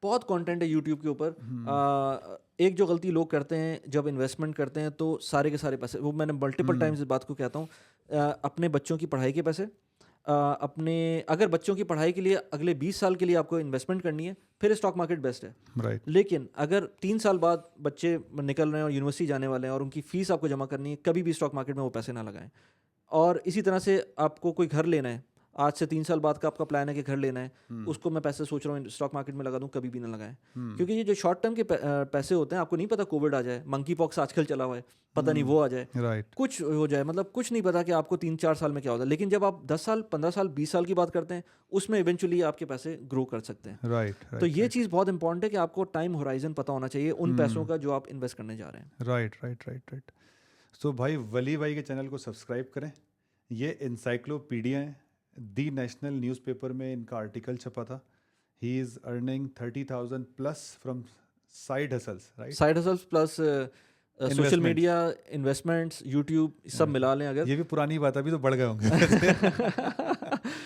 बहुत कंटेंट है यूट्यूब के ऊपर। एक जो गलती लोग करते हैं जब इन्वेस्टमेंट करते हैं तो सारे के सारे पैसे, वो मैंने मल्टीपल टाइम्स इस बात को कहता हूँ, अपने बच्चों की पढ़ाई के पैसे, अपने अगर बच्चों की पढ़ाई के लिए अगले 20 साल के लिए आपको इन्वेस्टमेंट करनी है फिर स्टॉक मार्केट बेस्ट है। राइट। लेकिन अगर 3 साल बाद बच्चे निकल रहे हैं और यूनिवर्सिटी जाने वाले हैं और उनकी फ़ीस आपको जमा करनी है, कभी भी स्टॉक मार्केट में वो पैसे ना लगाएं। और इसी तरह से आपको कोई घर लेना है, आज से 3 साल बाद का आपका प्लान है कि घर लेना है, उसको मैं पैसे सोच रहा हूँ स्टॉक मार्केट में लगा दूँ, कभी भी ना लगाएं। क्योंकि ये जो शॉर्ट टर्म के पैसे होते हैं, आपको नहीं पता कोविड आ जाए, मंकी पॉक्स आजकल चला हुआ है, पता नहीं वो आ जाए, राइट। कुछ हो जाए, मतलब कुछ नहीं पता कि आपको 3-4 साल में क्या होता है। लेकिन जब आप 10 साल 15 साल 20 साल की बात करते हैं, उसमें इवेंचुअली आपके पैसे ग्रो कर सकते हैं। राइट। तो ये चीज़ बहुत इंपॉर्टेंट है कि आपको टाइम होराइजन पता होना चाहिए उन पैसों का जो आप इन्वेस्ट करने जा रहे हैं। Right right right right. So भाई वली भाई के चैनल को सब्सक्राइब करें। ये इंसाइक्लोपीडिया है, दी नेशनल न्यूज़पेपर में इनका आर्टिकल छपा था। He is earning 30,000 plus from side hustles, right? Side hustles plus social media, investments, YouTube, सब मिला लें अगर। ये भी पुरानी बात है, अभी तो बढ़ गए होंगे।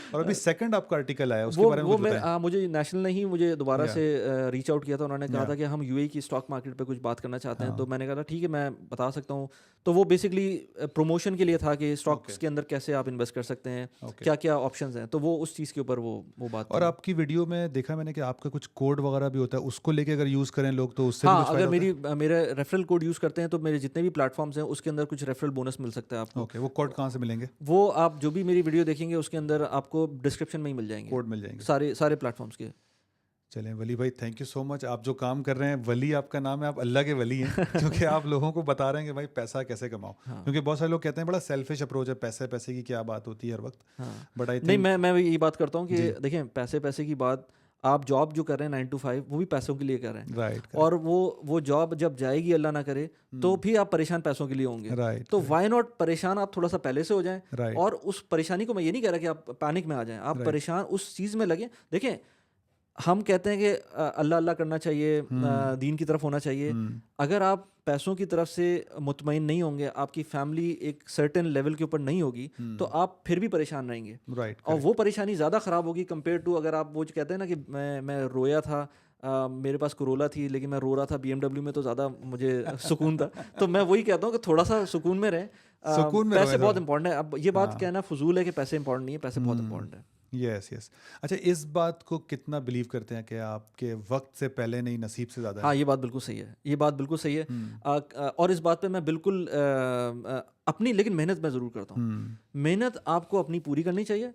और अभी सेकंड आपका आर्टिकल आया, उसके बारे में कुछ बताएं। मुझे नेशनल ने ही मुझे दोबारा से रीच आउट किया था। उन्होंने कहा था कि हम यूएई की स्टॉक मार्केट पे कुछ बात करना चाहते हैं। तो मैंने कहा ठीक है, मैं बता सकता हूँ। तो वो बेसिकली प्रमोशन के लिए था कि स्टॉक्स के अंदर कैसे आप इन्वेस्ट कर सकते हैं, क्या क्या ऑप्शंस हैं। तो वो उस चीज़ के ऊपर वो बात। और आपकी वीडियो में देखा मैंने कि आपका कुछ कोड वगैरह भी होता है, उसको लेके अगर यूज़ करें लोग तो उससे भी कुछ फायदा अगर होता है? मेरा रेफरल कोड यूज़ करते हैं तो मेरे जितने भी प्लेटफॉर्म्स हैं उसके अंदर कुछ रेफरल बोनस मिल सकता है आपको। ओके, वो कोड कहाँ से मिलेंगे? वो आप जो भी मेरी वीडियो देखेंगे उसके अंदर आपको डिस्क्रिप्शन में ही मिल जाएंगे, कोड मिल जाएंगे सारे प्लेटफॉर्म्स के। चलें वली भाई, थैंक यू सो मच। आप जो काम कर रहे हैं, वली आपका नाम है, आप अल्लाह के वली हैं। क्योंकि आप लोगों को बता रहे हैं कि भाई पैसा कैसे कमाओ। क्योंकि बहुत सारे लोग कहते हैं बड़ा सेल्फिश अप्रोच है, पैसे की क्या बात होती है हर वक्त। बट आई नहीं, मैं यही बात करता हूँ कि देखें, पैसे की बात, आप जॉब जो कर रहे हैं 9 to 5 वो भी पैसों के लिए कर रहे हैं। राइट। और वो जॉब जब जाएगी, अल्लाह ना करे, तो भी आप परेशान पैसों के लिए होंगे। राइट। तो वाई नॉट परेशान आप थोड़ा सा पहले से हो जाएं। राइट। और उस परेशानी को मैं ये नहीं कह रहा कि आप पैनिक में आ जाएं, आप परेशान उस चीज़ में लगे। देखें, हम कहते हैं कि अल्लाह अल्लाह करना चाहिए, दीन की तरफ होना चाहिए। अगर आप पैसों की तरफ से मुतमईन नहीं होंगे, आपकी फैमिली एक सर्टेन लेवल के ऊपर नहीं होगी, तो आप फिर भी परेशान रहेंगे। राइट। और वो परेशानी ज़्यादा ख़राब होगी कंपेयर टू अगर आप वो जो कहते हैं ना कि मैं रोया था, मेरे पास कोरोला थी लेकिन मैं रो रहा था BMW में, तो ज़्यादा मुझे सुकून था। तो मैं वही कहता हूँ कि थोड़ा सा सुकून में रहें। पैसे बहुत इंपॉर्टेंट है। अब ये बात कहना फजूल है कि पैसे इंपॉर्टेंट नहीं है, पैसे बहुत इंपॉर्टेंट है। Yes yes. अच्छा, इस बात को कितना बिलीव करते हैं कि आपके वक्त से पहले नहीं, नसीब से ज़्यादा है? हाँ, ये बात बिल्कुल सही है, ये बात बिल्कुल सही है। और इस बात पे मैं बिल्कुल अपनी लेकिन मेहनत मैं ज़रूर करता हूँ। मेहनत आपको अपनी पूरी करनी चाहिए।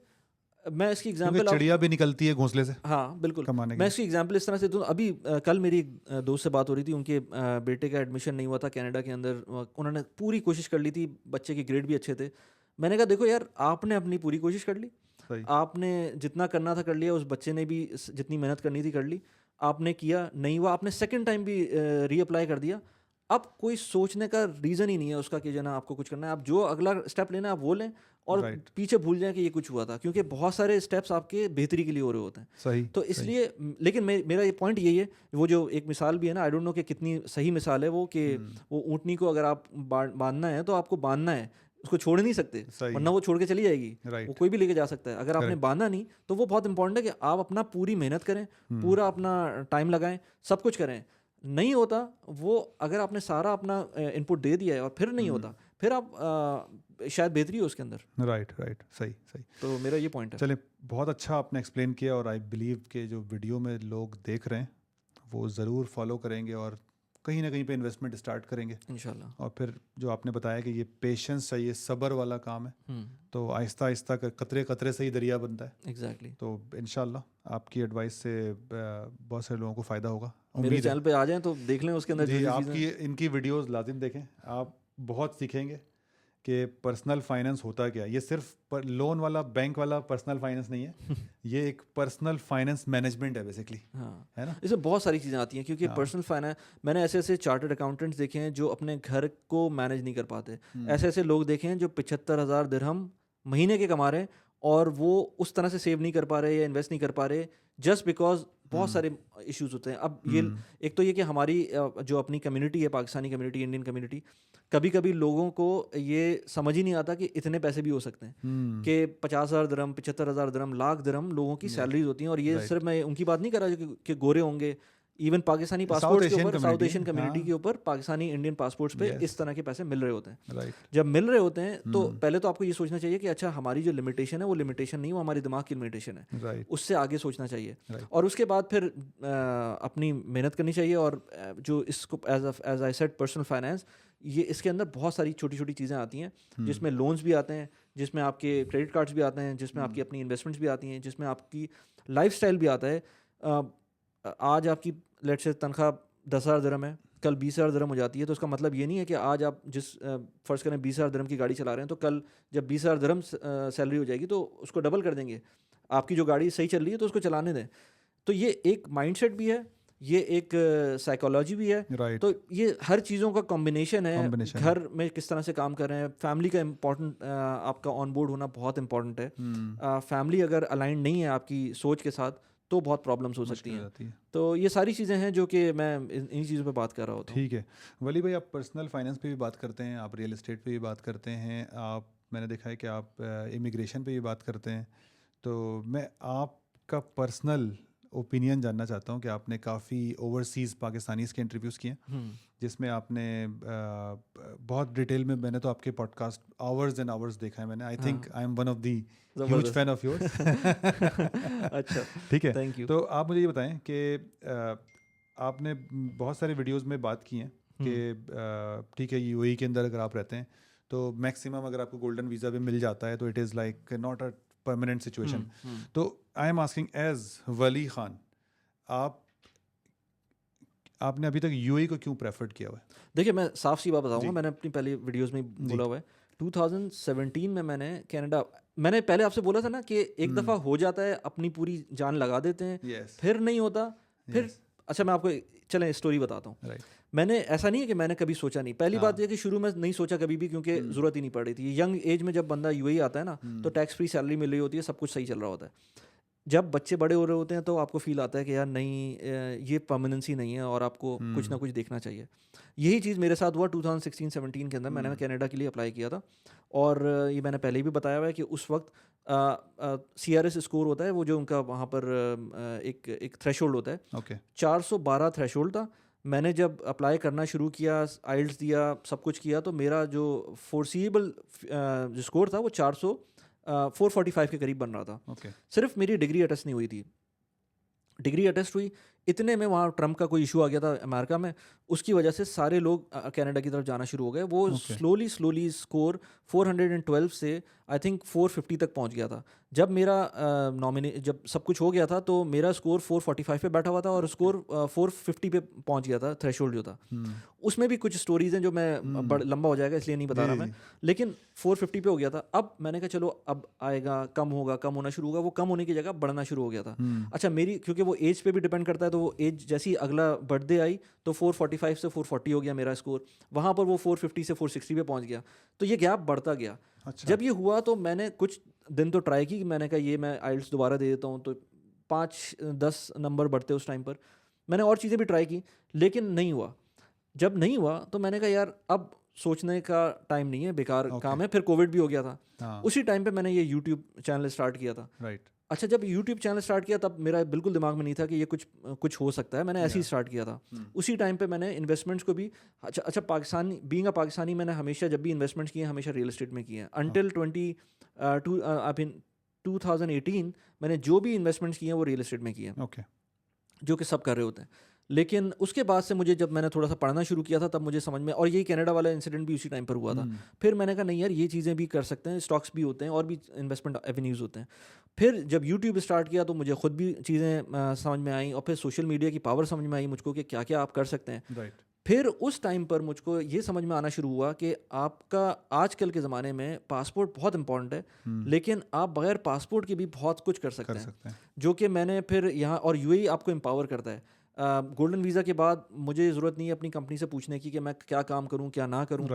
मैं इसकी एग्जांपल, चिड़िया भी निकलती है घोंसले से। हाँ बिल्कुल, कमाने मैं इसकी एग्जांपल इस तरह से दूँ। अभी कल मेरी एक दोस्त से बात हो रही थी, उनके बेटे का एडमिशन नहीं हुआ था कनाडा के अंदर। उन्होंने पूरी कोशिश कर ली थी, बच्चे के ग्रेड भी अच्छे थे। मैंने कहा देखो यार, आपने अपनी पूरी कोशिश कर ली, आपने जितना करना था कर लिया, उस बच्चे ने भी जितनी मेहनत करनी थी कर ली, आपने किया, नहीं हुआ, आपने सेकंड टाइम भी रीअप्लाई कर दिया। अब कोई सोचने का रीज़न ही नहीं है उसका कि जो ना आपको कुछ करना है। आप जो अगला स्टेप लेना है आप वो लें और पीछे भूल जाएं कि ये कुछ हुआ था, क्योंकि बहुत सारे स्टेप्स आपके बेहतरी के लिए हो रहे होते हैं। सही। तो इसलिए लेकिन मेरा ये पॉइंट यही है, वो जो एक मिसाल भी है ना, आई डोंट नो कि कितनी सही मिसाल है वो, कि वो ऊँटनी को अगर आप बांधना है तो आपको बांधना है, उसको छोड़ नहीं सकते, वरना वो छोड़ के चली जाएगी। वो कोई भी लेके जा सकता है। अगर आपने बांधा नहीं, तो वो बहुत इंपॉर्टेंट है कि आप अपना पूरी मेहनत करें, पूरा अपना टाइम लगाएं, सब कुछ करें। नहीं होता वो, अगर आपने सारा अपना इनपुट दे दिया है और फिर नहीं होता, फिर आप शायद बेहतरी हो उसके अंदर। राइट राइट, सही सही। तो मेरा ये पॉइंट है। चलिए, बहुत अच्छा आपने एक्सप्लेन किया, और आई बिलीव के जो वीडियो में लोग देख रहे हैं वो ज़रूर फॉलो करेंगे और कहीं ना कहीं पे इन्वेस्टमेंट स्टार्ट करेंगे इंशाल्लाह। और फिर जो आपने बताया कि ये पेशेंस चाहिए, सब्र वाला काम है, तो आहिस्ता आहिस्ता कतरे कतरे से ही दरिया बनता है। एग्जैक्टली। तो इंशाल्लाह आपकी एडवाइस से बहुत सारे लोगों को फ़ायदा होगा। मेरे चैनल पे आ जाएं तो देख लें उसके अंदर जी, आपकी इनकी वीडियोस लाजिम देखें, आप बहुत सीखेंगे कि पर्सनल फाइनेंस होता क्या है। ये सिर्फ लोन वाला, बैंक वाला पर्सनल फाइनेंस नहीं है। ये एक पर्सनल फाइनेंस मैनेजमेंट है बेसिकली। हाँ, है ना? इसमें बहुत सारी चीज़ें आती हैं, क्योंकि पर्सनल फाइनेंस, मैंने ऐसे ऐसे चार्टर्ड अकाउंटेंट्स देखे हैं जो अपने घर को मैनेज नहीं कर पाते। ऐसे ऐसे लोग देखे हैं जो 75,000 दिरहम महीने के कमा रहे हैं और वो उस तरह से सेव नहीं कर पा रहे या इन्वेस्ट नहीं कर पा रहे, जस्ट बिकॉज बहुत सारे इश्यूज होते हैं। अब ये एक तो ये कि हमारी जो अपनी कम्युनिटी है, पाकिस्तानी कम्युनिटी, इंडियन कम्युनिटी, कभी कभी लोगों को ये समझ ही नहीं आता कि इतने पैसे भी हो सकते हैं कि 50,000 दिरहम, 75,000 दिरहम, लाख दिरहम लोगों की सैलरीज होती हैं। और ये सिर्फ मैं उनकी बात नहीं कर रहा कि गोरे होंगे, इवन पाकिस्तानी पासपोर्ट के ऊपर, साउथ एशियन कम्युनिटी के ऊपर पाकिस्तानी इंडियन पासपोर्ट्स पे इस तरह के पैसे मिल रहे होते हैं। जब मिल रहे होते हैं तो पहले तो आपको ये सोचना चाहिए कि अच्छा, हमारी जो लिमिटेशन है वो लिमिटेशन नहीं, वो हमारे दिमाग की लिमिटेशन है, उससे आगे सोचना चाहिए। और उसके बाद फिर अपनी मेहनत करनी चाहिए। और जो इसको as I said personal finance, ये इसके अंदर बहुत सारी छोटी छोटी चीज़ें आती हैं, जिसमें लोन्स भी आते हैं, जिसमें आपके क्रेडिट कार्ड्स भी आते हैं, जिसमें आपकी अपनी इन्वेस्टमेंट्स भी आती हैं, जिसमें आपकी लाइफस्टाइल भी आता है। आज आपकी लेट से तनख्वाह 10,000 दिरहम है, कल 20,000 दिरहम हो जाती है, तो उसका मतलब ये नहीं है कि आज आप फ़र्ज़ करें 20,000 दिरहम की गाड़ी चला रहे हैं तो कल जब 20,000 दिरहम सैलरी हो जाएगी तो उसको डबल कर देंगे। आपकी जो गाड़ी सही चल रही है तो उसको चलाने दें। तो ये एक माइंडसेट भी है, ये एक साइकोलॉजी भी है। तो ये हर चीज़ों का कॉम्बिनेशन है। घर में किस तरह से काम कर रहे हैं, फैमिली का इम्पोर्टेंट, आपका ऑन बोर्ड होना बहुत इंपॉर्टेंट है। फैमिली अगर अलाइन नहीं है आपकी सोच के साथ तो बहुत प्रॉब्लम्स हो सकती हैं। तो ये सारी चीज़ें हैं जो कि मैं इन चीज़ों पे बात कर रहा होता हूँ। ठीक है वली भाई, आप पर्सनल फाइनेंस पे भी बात करते हैं, आप रियल एस्टेट पे भी बात करते हैं, आप, मैंने देखा है कि आप इमिग्रेशन पे भी बात करते हैं। तो मैं आपका पर्सनल ओपिनियन जानना चाहता हूँ कि आपने काफ़ी ओवरसीज़ पाकिस्तानीज़ के इंटरव्यूज़ किए हैं, जिसमें आपने बहुत डिटेल में, मैंने तो आपके पॉडकास्ट आवर्स एंड आवर्स देखा है मैंने। I think I am one of the huge fan of yours. अच्छा, ठीक है, थैंक यू। तो आप मुझे ये बताएं कि आपने बहुत सारे वीडियोस में बात की है कि ठीक है, यूएई के अंदर अगर आप रहते हैं तो मैक्सिमम अगर आपको गोल्डन वीज़ा भी मिल जाता है तो it is like not a permanent situation. तो आई एम आस्किंग एज वली खान, आपने अभी तक यूएई को क्यों प्रेफर्ड किया हुआ है? देखिए, मैं साफ सी बात बताऊंगा, मैंने अपनी पहली वीडियोस में बोला हुआ है। 2017 में मैंने कनाडा, मैंने पहले आपसे बोला था ना कि एक दफ़ा हो जाता है, अपनी पूरी जान लगा देते हैं, फिर नहीं होता, फिर अच्छा मैं आपको चलें स्टोरी बताता हूँ। मैंने, ऐसा नहीं है कि मैंने कभी सोचा नहीं। पहली बात यह कि शुरू में नहीं सोचा कभी भी, क्योंकि ज़रूरत ही नहीं पड़ रही थी। यंग एज में जब बंदा यूएई आता है ना, तो टैक्स फ्री सैलरी मिल रही होती है, सब कुछ सही चल रहा होता है। जब बच्चे बड़े हो रहे होते हैं तो आपको फील आता है कि यार नहीं, ये परमानेंसी नहीं है और आपको कुछ ना कुछ देखना चाहिए। यही चीज़ मेरे साथ हुआ 2016-17 के अंदर। मैंने कनाडा के लिए अप्लाई किया था, और ये मैंने पहले भी बताया हुआ है कि उस वक्त CRS स्कोर होता है, वो जो उनका वहाँ पर एक थ्रेशोल्ड होता है, 412 थ्रेशोल्ड था। मैंने जब अप्लाई करना शुरू किया, आइल्स दिया, सब कुछ किया, तो मेरा जो फोर्सिएबल जो स्कोर था वो 445 के करीब बन रहा था। सिर्फ मेरी डिग्री अटेस्ट नहीं हुई थी। डिग्री अटेस्ट हुई, इतने में वहाँ ट्रम्प का कोई इशू आ गया था अमेरिका में, उसकी वजह से सारे लोग कनाडा की तरफ जाना शुरू हो गए। वो स्लोली स्कोर 412 से आई थिंक 450 तक पहुँच गया था। जब मेरा जब सब कुछ हो गया था तो मेरा स्कोर 445 पे बैठा हुआ था, और स्कोर 450 पे पहुँच गया था, थ्रेशोल्ड जो था। उसमें भी कुछ स्टोरीज हैं जो मैं लंबा हो जाएगा इसलिए नहीं बता रहा मैं, लेकिन 450 पे हो गया था। अब मैंने कहा चलो अब आएगा, कम होगा, कम होना शुरू होगा। वो कम होने की जगह बढ़ना शुरू हो गया था। अच्छा, मेरी, क्योंकि वो एज पे भी डिपेंड करता है, तो वो एज जैसी अगला बर्थडे आई तो 445 से 440 हो गया मेरा स्कोर। वहाँ पर वो 450 से 460 पे पहुँच गया। तो ये गैप बढ़ता गया। अच्छा। जब ये हुआ तो मैंने कुछ दिन तो ट्राई की, मैंने कहा ये मैं आइल्स दोबारा दे देता हूँ, तो 5-10 नंबर बढ़ते उस टाइम पर। मैंने और चीज़ें भी ट्राई की, लेकिन नहीं हुआ। जब नहीं हुआ तो मैंने कहा यार अब सोचने का टाइम नहीं है, बेकार काम है। फिर कोविड भी हो गया था। उसी टाइम पे मैंने ये यूट्यूब चैनल स्टार्ट किया था। अच्छा, जब यूट्यूब चैनल स्टार्ट किया तब मेरा बिल्कुल दिमाग में नहीं था कि ये कुछ हो सकता है। मैंने ऐसे ही स्टार्ट किया था। उसी टाइम पे मैंने इन्वेस्टमेंट्स को भी, अच्छा पाकिस्तानी, बीइंग अ पाकिस्तानी, मैंने हमेशा जब भी इन्वेस्टमेंट्स किए हमेशा रियल एस्टेट में किए हैं। अनटिल 2018 मैंने जो भी इन्वेस्टमेंट्स किए हैं वो रियल एस्टेट में किए हैं, जो कि सब कर रहे होते हैं। लेकिन उसके बाद से मुझे, जब मैंने थोड़ा सा पढ़ना शुरू किया था, तब मुझे समझ में, और यही कनाडा वाला इंसिडेंट भी उसी टाइम पर हुआ था। फिर मैंने कहा नहीं यार, ये चीज़ें भी कर सकते हैं, स्टॉक्स भी होते हैं और भी इन्वेस्टमेंट एवेन्यूज़ होते हैं। फिर जब यूट्यूब स्टार्ट किया तो मुझे खुद भी चीज़ें समझ में आई, और फिर सोशल मीडिया की पावर समझ में आई मुझको कि क्या क्या आप कर सकते हैं। फिर उस टाइम पर मुझको ये समझ में आना शुरू हुआ कि आपका आजकल के ज़माने में पासपोर्ट बहुत इंपॉर्टेंट है, लेकिन आप बगैर पासपोर्ट के भी बहुत कुछ कर सकते हैं। जो कि मैंने फिर यहाँ, और यूएई आपको एम्पावर करता है। गोल्डन वीज़ा के बाद मुझे ज़रूरत नहीं है अपनी कंपनी से पूछने की कि मैं क्या काम करूं, क्या ना करूं।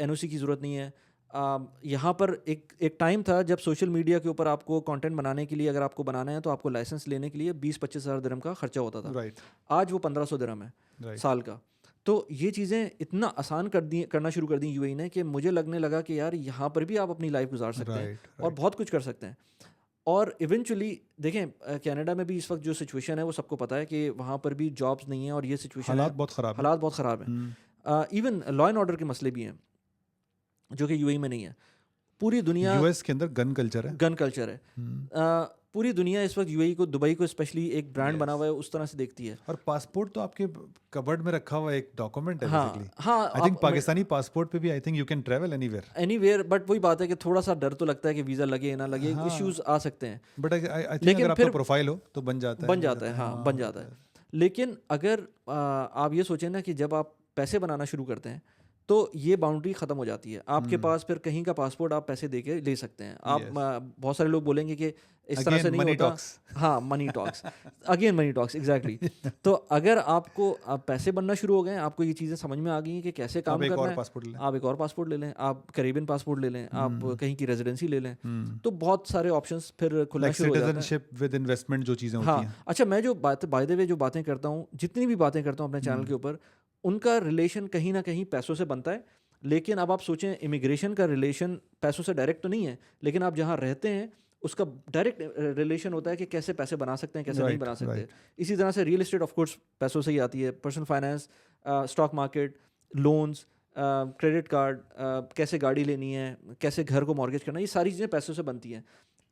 NOC की ज़रूरत नहीं है। यहाँ पर एक टाइम था जब सोशल मीडिया के ऊपर आपको कंटेंट बनाने के लिए, अगर आपको बनाना है तो आपको लाइसेंस लेने के लिए 20-25 हज़ार दिरहम का खर्चा होता था। राइट आज वो 1500 दिरहम है राइट साल का। तो ये चीज़ें इतना आसान करना शुरू कर दी यूएई ने कि मुझे लगने लगा कि यार यहाँ पर भी आप अपनी लाइफ गुजार सकते हैं राइट और बहुत कुछ कर सकते हैं। और इवेंचुअली देखें, कनाडा में भी इस वक्त जो सिचुएशन है वो सबको पता है कि वहाँ पर भी जॉब्स नहीं है और ये सिचुएशन है, हालात बहुत ख़राब है। हालात बहुत ख़राब हैं। इवन लॉ एंड ऑर्डर के मसले भी हैं जो कि यूएई में नहीं है। पूरी दुनिया यूएस के अंदर गन कल्चर है। गन कल्चर है। पूरी दुनिया इस वक्त यूएई को, दुबई को स्पेशली एक ब्रांड बना हुआ है, उस तरह से देखती है। और पासपोर्ट तो आपके कबर्ड में रखा हुआ एक डॉक्यूमेंट है बेसिकली। हाँ, आई थिंक पाकिस्तानी पासपोर्ट पे भी I think you can travel anywhere. But वही बात है कि थोड़ा सा डर तो लगता है कि वीज़ा लगे ना लगे, हाँ। इश्यूज आ सकते हैं। बट आई थिंक लेकिन अगर आपका फिर प्रोफाइल हो तो बन जाता है। हाँ, बन जाता है। लेकिन अगर आप ये सोचें ना कि जब आप पैसे बनाना शुरू करते हैं तो ये बाउंड्री ख़त्म हो जाती है। आपके पास फिर कहीं का पासपोर्ट आप पैसे दे के ले सकते हैं। आप बहुत सारे लोग बोलेंगे कि इस तरह से नहीं मनी होता। टॉक्स। हाँ, money talks, again money talks, exactly. तो अगर आपको आप पैसे बनना शुरू हो गए, आपको ये चीज़ें समझ में आ गई हैं कि कैसे काम करना है, आप एक और पासपोर्ट ले लें, आप कैरेबियन पासपोर्ट ले लें, आप कहीं की रेजिडेंसी ले लें, तो बहुत सारे ऑप्शंस फिर खुलना शुरू हो जाते हैं। सिटीजनशिप विद इन्वेस्टमेंट जो चीज़ें होती हैं। अच्छा, मैं जो बाय द वे जो बातें करता हूँ, जितनी भी बातें करता हूँ अपने चैनल के ऊपर, उनका रिलेशन कहीं ना कहीं पैसों से बनता है। लेकिन अब आप सोचें, इमिग्रेशन का रिलेशन पैसों से डायरेक्ट तो नहीं है, लेकिन आप जहाँ रहते हैं उसका डायरेक्ट रिलेशन होता है कि कैसे पैसे बना सकते हैं, कैसे नहीं बना सकते। इसी तरह से रियल एस्टेट ऑफ कोर्स पैसों से ही आती है, personal finance, stock market, loans, credit card, कैसे गाड़ी लेनी है, कैसे घर को मॉर्गेज करना, ये सारी चीज़ें पैसों से बनती हैं।